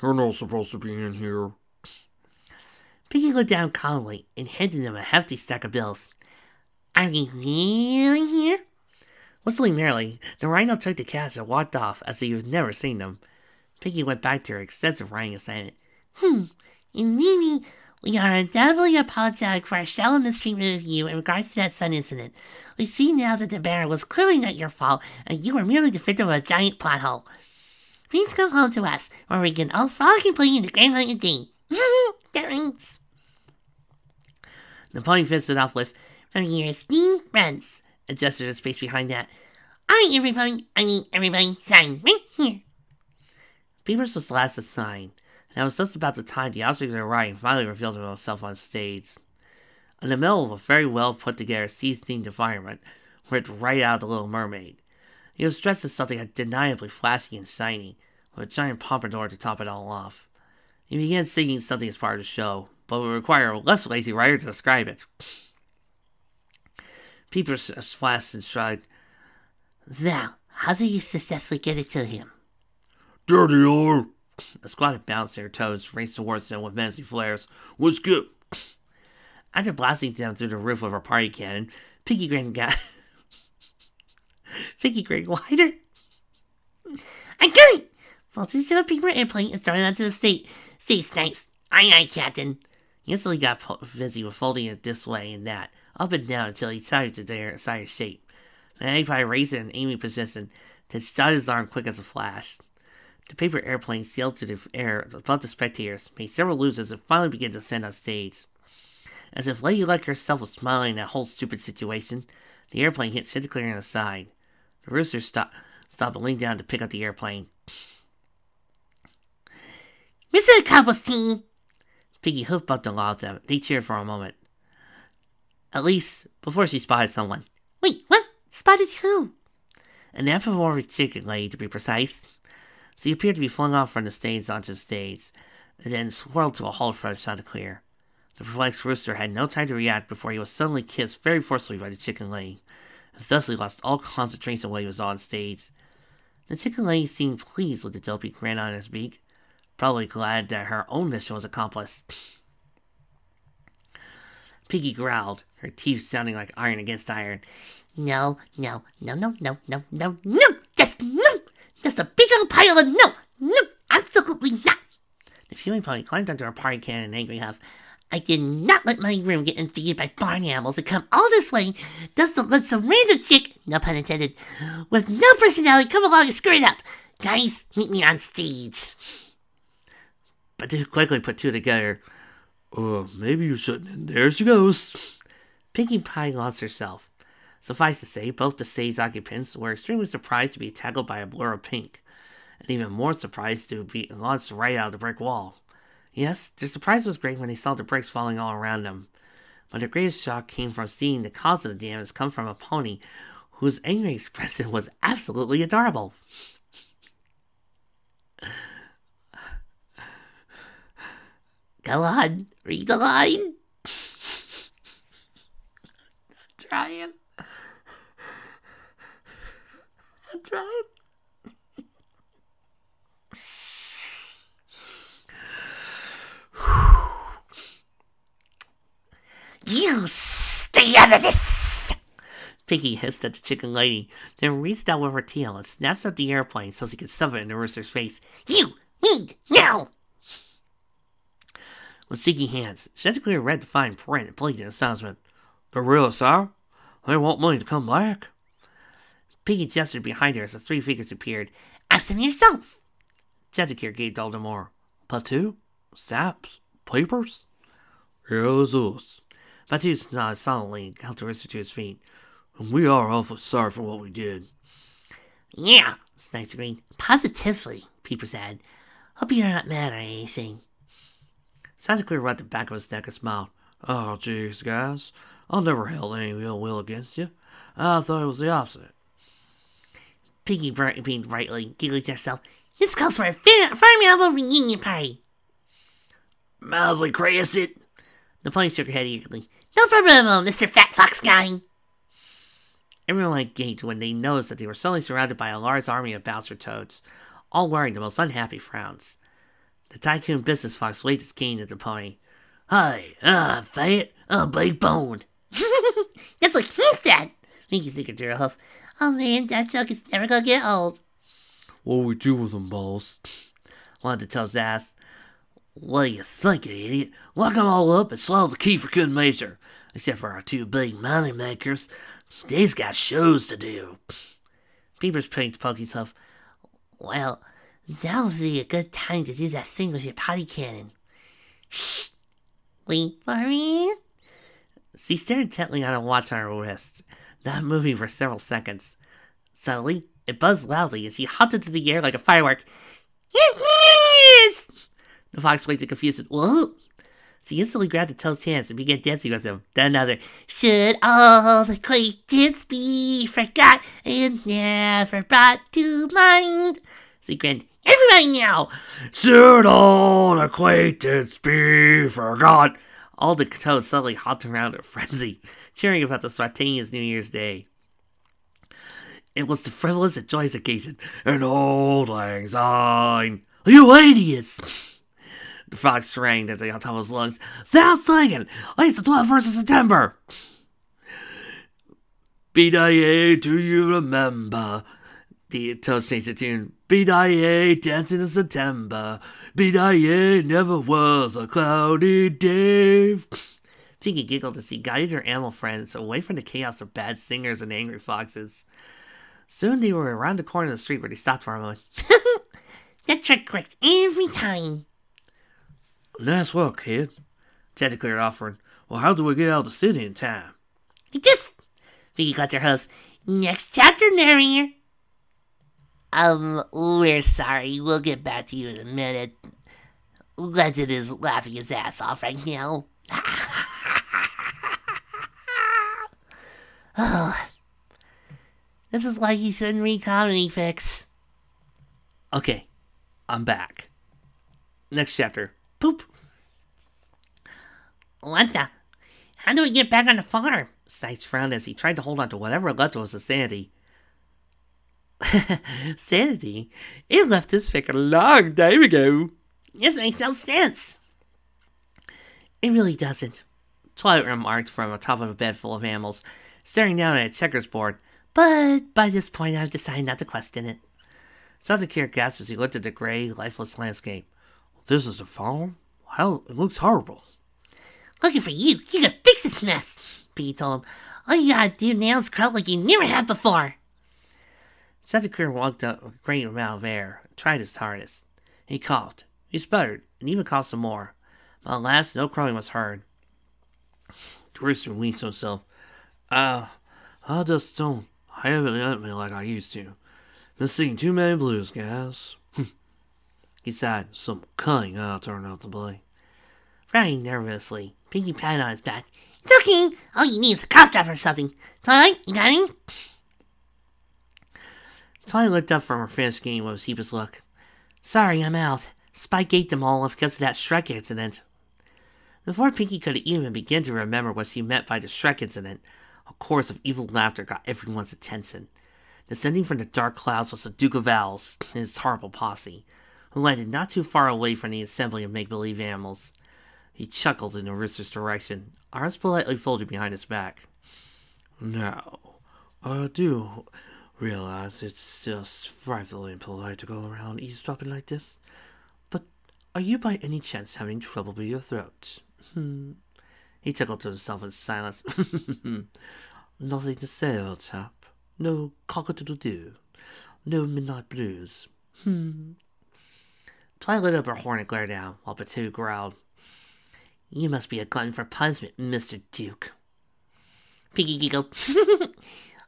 C: You're not supposed to be in here.
B: Pinkie looked down calmly and handed him a hefty stack of bills. Are you really here?
A: Whistling merrily, the rhino took the cash and walked off as if he had never seen them. Pinkie went back to her extensive writing assignment.
B: And really, we are undoubtedly apologetic for our shallow mistreatment of you in regards to that sun incident. We see now that the bear was clearly not your fault, and you were merely the victim of a giant plot hole. Please come home to us, where we can all frolic and play in the grand light of day. That rings.
A: The pony finished it off with,
B: From your esteemed friends.
A: and gestured his space behind that.
B: Alright, everybody, sign right here.
A: Peepers was the last to sign, and it was just about the time the object of their writing finally revealed himself on stage. In the middle of a very well put together sea-themed environment, ripped right out of The Little Mermaid. He was dressed as something undeniably flashy and shiny, with a giant pompadour to top it all off. He began singing something as part of the show, but would require a less lazy writer to describe it. Peepers flashed and shrugged.
B: Now, how do you successfully get it to him?
C: Dirty old.
A: A squad bounced their toes, raced towards them with menacing flares.
C: What's good?
A: After blasting them through the roof of her party cannon, Pinkie grinned Pinkie grinned wider.
B: I got it! Vaulted into a paper airplane and started onto the stage. Snipes. Aye, Captain.
A: He instantly got busy with folding it this way and that, up and down until he decided to decide his shape. Then Magpie raised it in aiming position, then shot his arm quick as a flash. The paper airplane sailed through the air above the spectators, made several loops and finally began to descend on stage. As if Lady Luck herself was smiling at that whole stupid situation, the airplane hit Chanticleer on the side. The rooster stopped and leaned down to pick up the airplane.
B: Mr. Cobble's team!
A: Pinkie hoof-bumped along with them. They cheered for a moment. At least, before she spotted someone.
B: Wait, what? Spotted who?
A: An anthropomorphic chicken lady, to be precise. She appeared to be flung off from the stage onto the stage, and then swirled to a halt in front of Chanticleer. The perplexed rooster had no time to react before he was suddenly kissed very forcefully by the chicken lady, and thusly lost all concentration while he was on stage. The chicken lady seemed pleased with the dopey grin on his beak, probably glad that her own mission was accomplished. Pinkie growled, her teeth sounding like iron against iron.
B: No. Just no! Just a big old pile of no! Absolutely not!
A: The fuming pony climbed onto her party cannon in an angry huff.
B: I did not let my room get invaded by barn animals and come all this way just to let some random chick, no pun intended, with no personality come along and screw it up. Guys, meet me on stage.
A: But they quickly put two together.
C: Maybe you shouldn't. And there she goes.
A: Pinkie Pie lost herself. Suffice to say, both the stage occupants were extremely surprised to be tackled by a blur of pink, and even more surprised to be launched right out of the brick wall. Yes, their surprise was great when they saw the bricks falling all around them, but their greatest shock came from seeing the cause of the damage come from a pony whose angry expression was absolutely adorable.
B: Go on, read the line.
A: I'm trying.
B: You stay out of this!
A: Pinkie hissed at the chicken lady, then reached out with her tail and snatched up the airplane so she could shove it in the rooster's face.
B: You need now!
A: With seeking hands, Chanticleer read the fine print and blinked in astonishment.
C: The real sir? They want me to come back?
A: Pinkie gestured behind her as the three figures appeared.
B: Ask them yourself!
A: Chanticleer gaped all the more.
C: Patu? Saps? Papers? Here's us.
A: Batu nodded solemnly and helped the rooster to his feet.
C: And we are awfully sorry for what we did.
B: Yeah,
A: Snipes agreed.
B: Positively, Peepers said. Hope you're not mad or anything.
A: Chanticleer rubbed the back of his neck and smiled.
C: Oh, jeez, guys. I never held any ill will against you. I thought it was the opposite.
B: Pinkie beamed brightly, giggling to herself. This calls for a farm animal reunion party.
A: Mildly crazy.
B: The pony shook her head eagerly.
D: No problem, Mr. Fat Fox Guy.
A: Everyone engaged when they noticed that they were suddenly surrounded by a large army of bouncer toads, all wearing the most unhappy frowns. The tycoon business fox waved his cane at the pony.
D: Hi, fat, big boned. That's like he's dead.
B: Pinkie snickered to a hoof. Oh man, that joke is never gonna get old.
C: What we do with them, boss?
A: One of the toads asked.
C: What do you think, you idiot? Lock them all up and swallow the key for good measure. Except for our two big money makers. They's got shows to do.
A: Peepers pinked Pokey's hoof.
B: Well, now'll be a good time to do that thing with your potty cannon. Shh! Wait for me.
A: She stared intently at a watch on her wrist, not moving for several seconds. Suddenly, it buzzed loudly as she hopped into the air like a firework.
D: Yes!
A: The fox waved in confusion. Whoa! She instantly grabbed the toad's hands and began dancing with him. Then another.
D: Should all acquaintance be forgot and never brought to mind?
A: She grinned.
D: Everybody now!
C: Should all acquaintance be forgot?
A: All the toads suddenly hopped around in a frenzy, cheering about the spontaneous New Year's Day. It was the frivolous and joyous occasion.
C: An old lang syne. You idiots!
A: The fox rang at the top of his lungs.
C: Sound singing! It's the 21st of September! B-day, do you remember?
A: The toads changed the tune.
C: B-day, dancing in September. B-day, never was a cloudy day.
A: Pinkie giggled as he guided her animal friends away from the chaos of bad singers and angry foxes. Soon they were around the corner of the street where they stopped for a moment.
D: That trick works every time.
C: Nice work, kid.
A: Ted declared, offering.
C: Well, how do we get out of the city in time?
B: Pinkie got their host.
D: Next chapter, narrator.
B: We're sorry. We'll get back to you in a minute. Legend is laughing his ass off right now. Oh, this is why you shouldn't read comedy fics.
A: Okay, I'm back. Next chapter. Poop.
D: What the? How do we get back on the farm?
A: Sykes frowned as he tried to hold on to whatever left of his sanity. Sanity? It left his fic a long time ago.
D: This makes no sense.
A: It really doesn't, Twilight remarked from atop of a bed full of animals, staring down at a checkers board. But by this point, I've decided not to question it. Sazakir gasped as he looked at the gray, lifeless landscape.
C: This is the farm? How it looks horrible.
D: Looking for you. You can fix this mess, Pinkie told him. All you gotta do now is crawl like you never have before.
A: Sazakir walked up a great amount of air and tried his hardest. He coughed, he sputtered, and even coughed some more. But alas, no crowing was heard.
C: The rooster wheezed to himself. I just don't have it in me like I used to. Been seeing too many blues, guys.
A: He sighed.
C: Some cunning I'll turn out to be.
A: Frowning nervously, Pinkie patted on his back.
D: It's okay. All you need is a cough drop or something. Twilight, you got any?
A: Twilight looked up from her finished game with a sheepish look. Sorry, I'm out. Spike ate them all because of that Shrek incident. Before Pinkie could even begin to remember what she meant by the Shrek incident, a chorus of evil laughter got everyone's attention. Descending from the dark clouds was the Duke of Owls and his horrible posse, who landed not too far away from the assembly of make-believe animals. He chuckled in the rooster's direction, arms politely folded behind his back.
C: Now, I do realize it's just frightfully impolite to go around eavesdropping like this, but are you by any chance having trouble with your throat?
A: He chuckled to himself in silence.
C: Nothing to say, old chap. No cock-a-doodle-doo. No midnight blues.
A: Twilight lit up her horn and glared down, while Batu growled. You must be a glutton for punishment, Mr. Duke.
D: Pinkie giggled.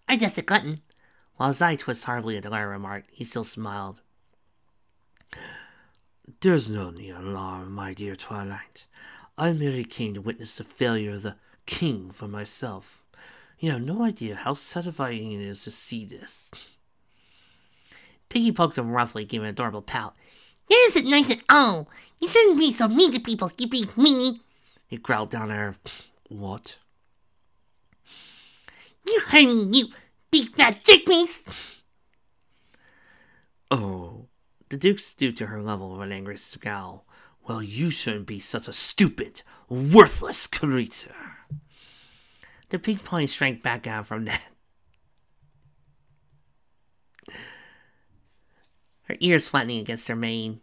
D: I'm just a glutton.
A: While his eye twisted horribly at the latter remark, he still smiled.
C: There's no need of alarm, my dear Twilight. I merely came to witness the failure of the king for myself. You have no idea how satisfying it is to see this.
A: Pinkie poked him roughly, giving an adorable pout.
D: That isn't nice at all. You shouldn't be so mean to people, you big meanie.
A: He growled down at her. What?
D: You heard me, you big fat chickpeas!
A: Oh. The Duke stooped to her level with an angry scowl. Well, you shouldn't be such a stupid, worthless creature. The pink pony shrank back out from that. Her ears flattening against her mane.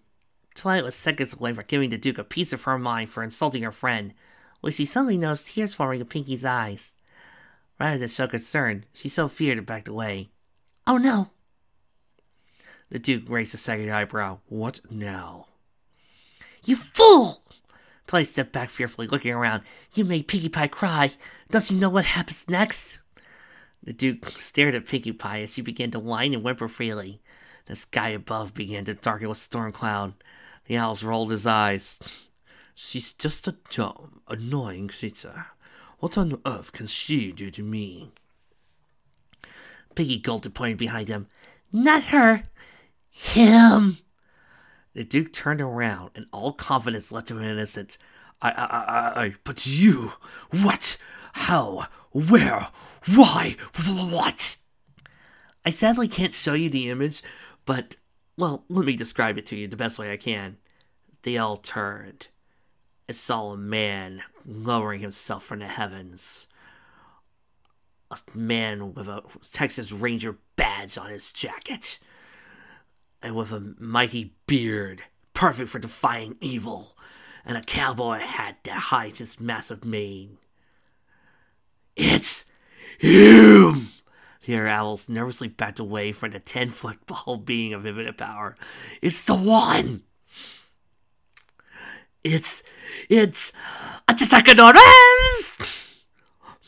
A: Twilight was seconds away from giving the Duke a piece of her mind for insulting her friend, when she suddenly noticed tears forming in Pinkie's eyes. Rather than show concern, she so feared and backed away.
D: Oh no!
A: The Duke raised a second eyebrow. What now?
D: You fool!
A: Twilight stepped back fearfully, looking around.
D: You made Pinkie Pie cry. Don't you know what happens next?
A: The Duke stared at Pinkie Pie as she began to whine and whimper freely. The sky above began to darken with storm cloud. The owls rolled his eyes. She's just a dumb, annoying creature. What on earth can she do to me?
D: Pinkie gulped and pointed behind him. Not her. Him.
A: The Duke turned around, and all confidence left him innocent. But you, what? How? Where? Why? What? I sadly can't show you the image, but, well, let me describe it to you the best way I can. They all turned and saw a man lowering himself from the heavens. A man with a Texas Ranger badge on his jacket, and with a mighty beard, perfect for defying evil, and a cowboy hat that hides his massive mane. It's him! The air owls nervously backed away from the 10-foot ball being of infinite power. It's the one! It's Achachacanores!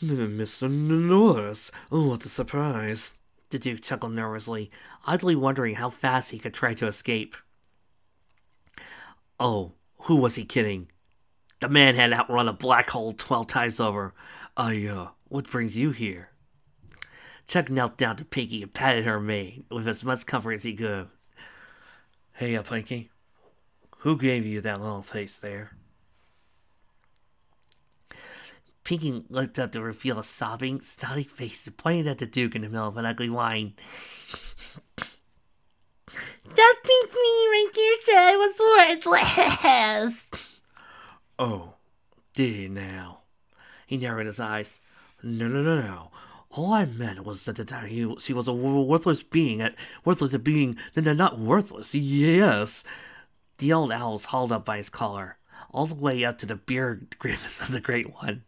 C: Mr. Norris, what a surprise.
A: The Duke chuckled nervously, oddly wondering how fast he could try to escape. Oh, who was he kidding? The man had outrun a black hole 12 times over. What brings you here? Chuck knelt down to Pinkie and patted her mane with as much comfort as he could.
C: Hey, Pinkie. Who gave you that little face there?
A: Pinkie looked up to reveal a sobbing, snotty face and pointed at the Duke in the middle of an ugly whine.
D: That pink me right there said I was worthless.
C: Oh, did he now?
A: He narrowed his eyes.
C: No. All I meant was that she was a worthless being, not worthless, yes.
A: The old owl was hauled up by his collar, all the way up to the beard grimace of the Great One.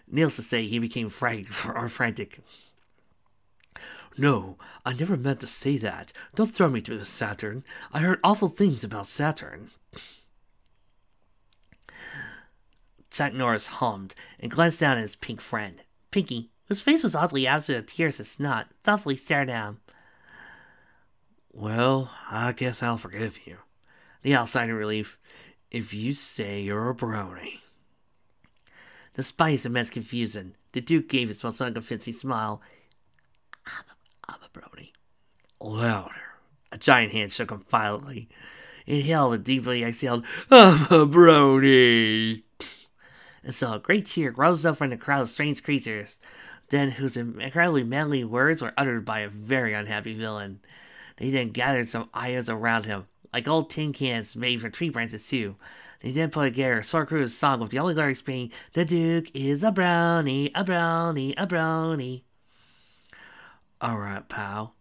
A: Needless to say, he became frantic.
C: No, I never meant to say that. Don't throw me to Saturn. I heard awful things about Saturn.
A: Chuck Norris hummed and glanced down at his pink friend. Pinkie, whose face was oddly absent of tears and snot, thoughtfully stared at him.
C: Well, I guess I'll forgive you.
A: The owl sighed in relief.
C: If you say you're a brony.
A: Despite his immense confusion, the Duke gave his most unconvincing smile. I'm a brony.
C: Louder.
A: A giant hand shook him violently. Inhaled and deeply exhaled, I'm a brony. And so a great cheer rose up from the crowd of strange creatures, then whose incredibly manly words were uttered by a very unhappy villain. They then gathered some eyes around him, like old tin cans made from tree branches too. They then put together a sore cruise song with the only lyrics being, the Duke is a brownie, a brownie, a brownie.
C: All right, pal.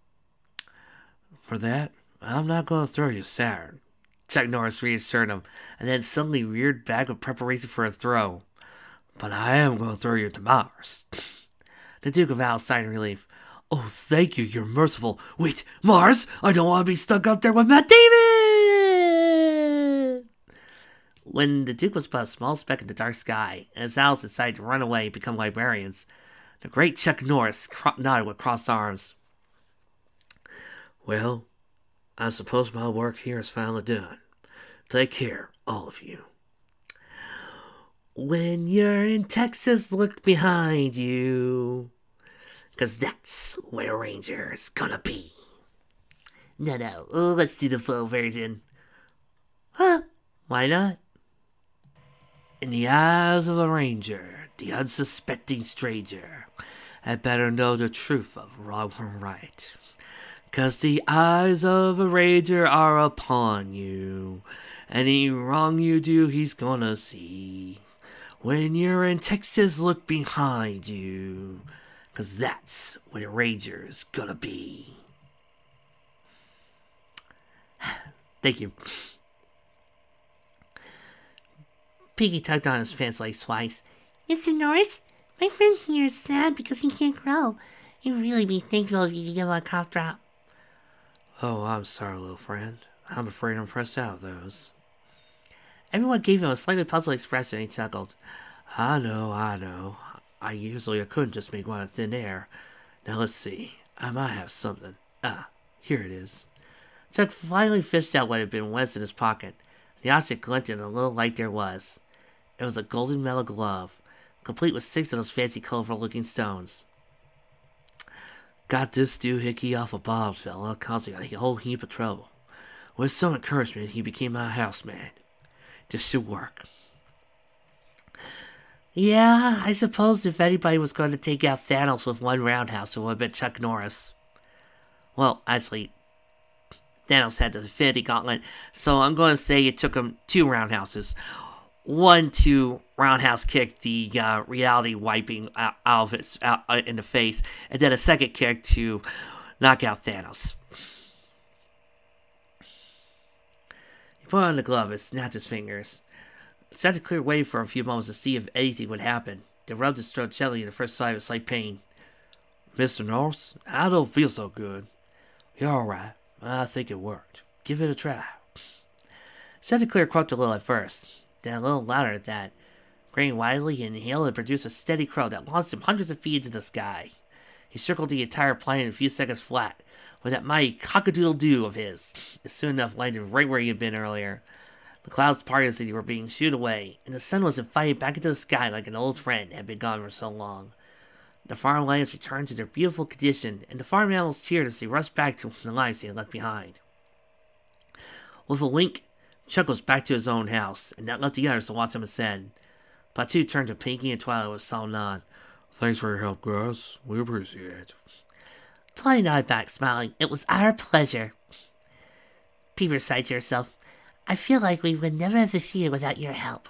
C: For that, I'm not going to throw you Saturn.
A: Chuck Norris reassured him, and then suddenly reared back with preparation for a throw.
C: But I am going to throw you to Mars.
A: The Duke of Owls sighed in relief.
C: Oh, thank you, you're merciful. Wait, Mars? I don't want to be stuck out there with Matt Damon!
A: When the Duke was but a small speck in the dark sky, and his owls decided to run away and become librarians, the great Chuck Norris nodded with crossed arms.
C: Well, I suppose my work here is finally done. Take care, all of you.
A: When you're in Texas, look behind you, 'cause that's where Ranger's gonna be.
B: No, let's do the full version.
A: Huh? Why not? In the eyes of a ranger, the unsuspecting stranger had better know the truth of wrong from right. 'Cause the eyes of a ranger are upon you. Any wrong you do, he's gonna see. When you're in Texas, look behind you. 'Cause that's where the ranger's gonna be. Thank you.
B: Pinkie tugged on his pants legs twice. Mr. Norris, my friend here is sad because he can't grow. He'd really be thankful if you could give him a cough drop.
A: Oh, I'm sorry, little friend. I'm afraid I'm pressed out of those.
B: Everyone gave him a slightly puzzled expression and he chuckled.
A: I know. I usually couldn't just make one out of thin air. Now let's see. I might have something. Ah, here it is.
B: Chuck finally fished out what had been wedged in his pocket. The object glinted in the little light there was.
A: It was a golden metal glove, complete with 6 of those fancy colorful-looking stones. Got this doohickey off a bald fella, causing a whole heap of trouble. With some encouragement, he became my houseman. This should work.
B: Yeah, I suppose if anybody was going to take out Thanos with one roundhouse, it would have been Chuck Norris.
A: Well, actually, Thanos had the Infinity Gauntlet, so I'm going to say it took him 2 roundhouses. One to roundhouse kick the reality wiping out in the face, and then a second kick to knock out Thanos. He put on the glove and snapped his fingers. Chanticleer waited for a few moments to see if anything would happen, then rubbed his throat gently in the first sign of slight pain. Mr. Norris, I don't feel so good. You're alright. I think it worked. Give it a try. Chanticleer croaked a little at first, then a little louder at that. Grinning widely, he inhaled and produced a steady crow that launched him hundreds of feet into the sky. He circled the entire planet in a few seconds flat, with that mighty cock-a-doodle-doo of his. It soon enough landed right where he had been earlier. The clouds parted as they were being shooed away, and the sun was invited back into the sky like an old friend had been gone for so long. The farmlands returned to their beautiful condition, and the farm animals cheered as they rushed back to the lives they had left behind. With a wink, Chuck was back to his own house, and that left the others to watch him ascend. Patu turned to Pinkie and Twilight with a solemn nod. Thanks for your help, guys. We appreciate it.
B: Twilight nodded back, smiling. It was our pleasure. Peeper sighed to herself. I feel like we would never have succeeded without your help.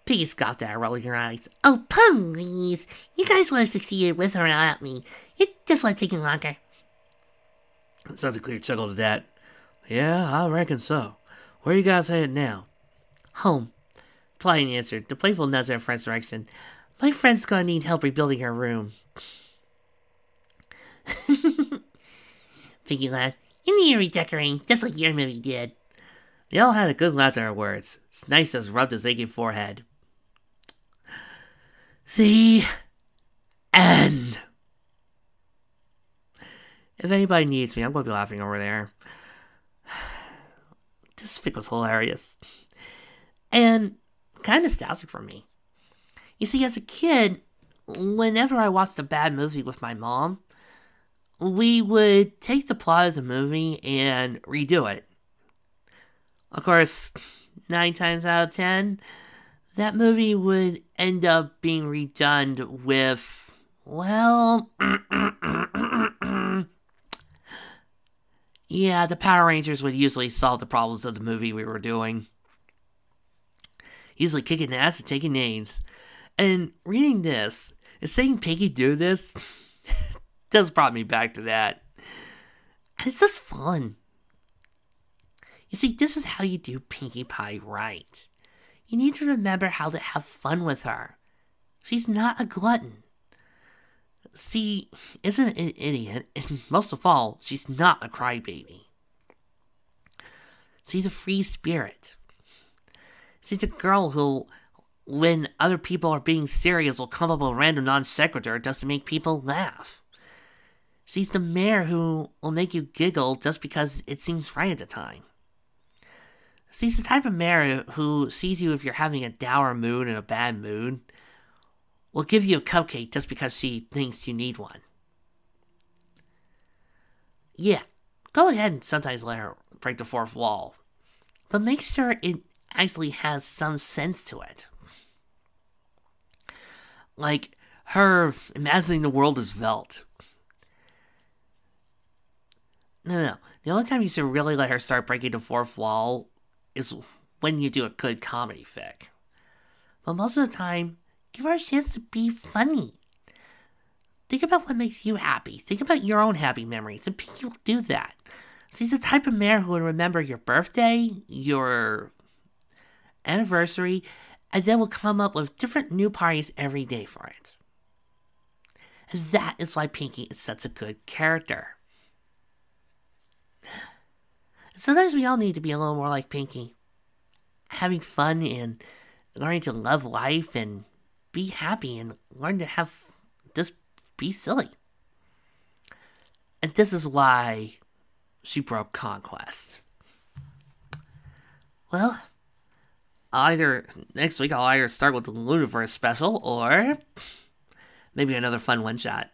A: Pinkie scoffed at her, rolling her eyes.
B: Oh, please. You guys would have succeeded with or without me. It just would have taken longer.
A: Chanticleer chuckled at that. Yeah, I reckon so. Where you guys headed now?
B: Home.
A: Twilight answered, the playful nudge in her friend's direction.
B: My friend's gonna need help rebuilding her room. Pinkie laughed. You need a redecorating, just like your movie did.
A: They all had a good laugh at her words. Snice rubbed his aching forehead. The end. If anybody needs me, I'm going to be laughing over there. This fic was hilarious. And kind of nostalgic for me. You see, as a kid, whenever I watched a bad movie with my mom, we would take the plot of the movie and redo it. Of course, 9 times out of 10, that movie would end up being redone with, well, yeah, the Power Rangers would usually solve the problems of the movie we were doing. Usually kicking ass and taking names. And reading this, and seeing Pinkie do this, just brought me back to that. And it's just fun. You see, this is how you do Pinkie Pie right. You need to remember how to have fun with her. She's not a glutton. She isn't an idiot, and most of all, she's not a crybaby. She's a free spirit. She's a girl who, when other people are being serious, will come up with a random non sequitur just to make people laugh. She's the mayor who will make you giggle just because it seems right at the time. She's the type of mayor who sees you if you're having a dour mood and a bad mood, will give you a cupcake just because she thinks you need one. Yeah, go ahead and sometimes let her break the fourth wall, but make sure it
B: actually has some sense to it. Like her imagining the world as Velt. No. The only time you should really let her start breaking the fourth wall is when you do a good comedy fic. But most of the time, give her a chance to be funny. Think about what makes you happy. Think about your own happy memories, and Pinkie will do that. She's the type of mare who will remember your birthday, your anniversary, and then will come up with different new parties every day for it. And that is why Pinkie is such a good character. Sometimes we all need to be a little more like Pinkie. Having fun and learning to love life and be happy and learn to just be silly. And this is why she broke Conquest. Well, next week I'll either start with the Lunaverse special or maybe another fun one-shot.